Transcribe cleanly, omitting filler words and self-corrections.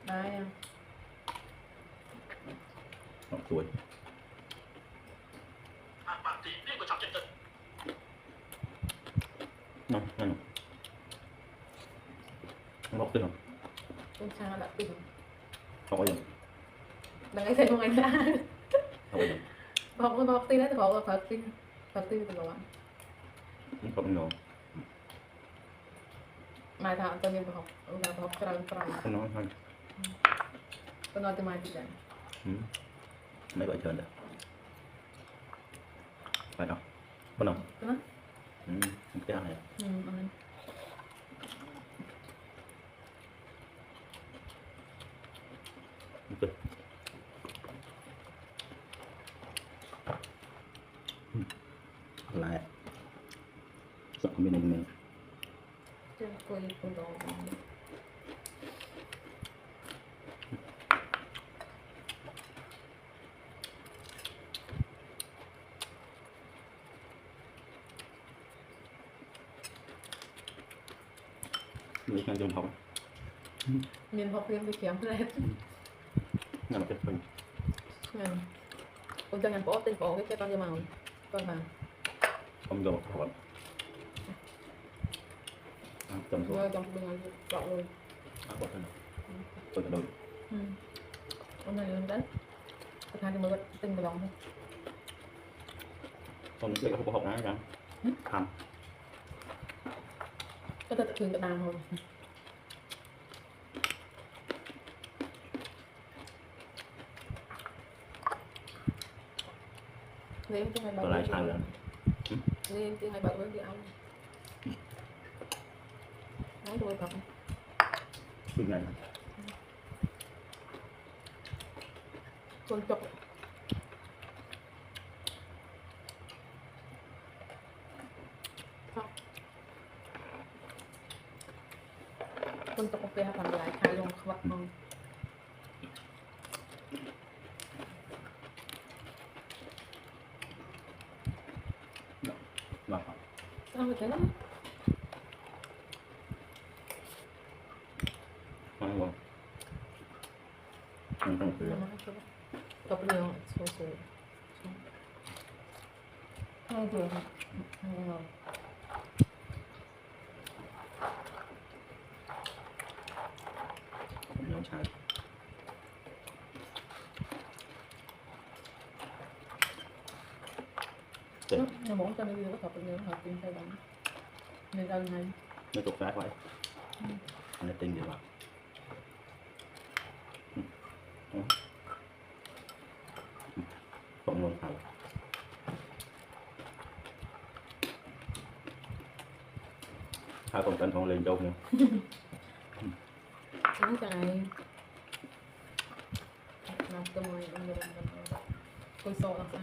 Đấy em. Học tuổi ngon ngon ngọt tươi không Con sao đã tỉnh. không có gì Đừng ấy thêm không anh đã. không có gì Bọc tin đấy, bọc Phật tin. Phật tin từ bạn. không ngon Mai thằng tôi nhìn học, là học tròn. không nói thôi Tôi nói từ mai thì đấy. mấy vợ chồng đấy phải đâu có nào Đúng không? cái này Anh. ok lại sợ bên này mình Trên quầy của đồ. người đang dùng học Miền học viên tôi kém lên. nhưng mà cái phần Con cho ngành phổ tên phổ cái con cho màu. Con vào. không dùng học cầm xuống Rồi trong bên ngoài chọn rồi. bỏ thân tôi cả đôi Hôm nay lên đấy. Thật ra thì mới tinh vào lòng thôi. còn những cái không có học nào chẳng tham Có thật thường Việt Nam thôi. Nếu cái ngày tôi lại sang rồi nên cái ngày 7 mới đi ăn. Nói đôi thật. từ này Con chọc. Con chọc cái làm lại khai luôn không bắt ngon. vào Sao vậy thế? ngon không không từ Chọc nhiều số. Hai rồi. Ngon. nhau trái Nó muốn cho nên có thật nhiều hợp tin thay bằng. Nên ơn này. nó tục trái vậy anh tin gì vào không luôn hả hai con canh con lên châu nữa Đúng cái làm tôi mời ông tôi sổ làm sao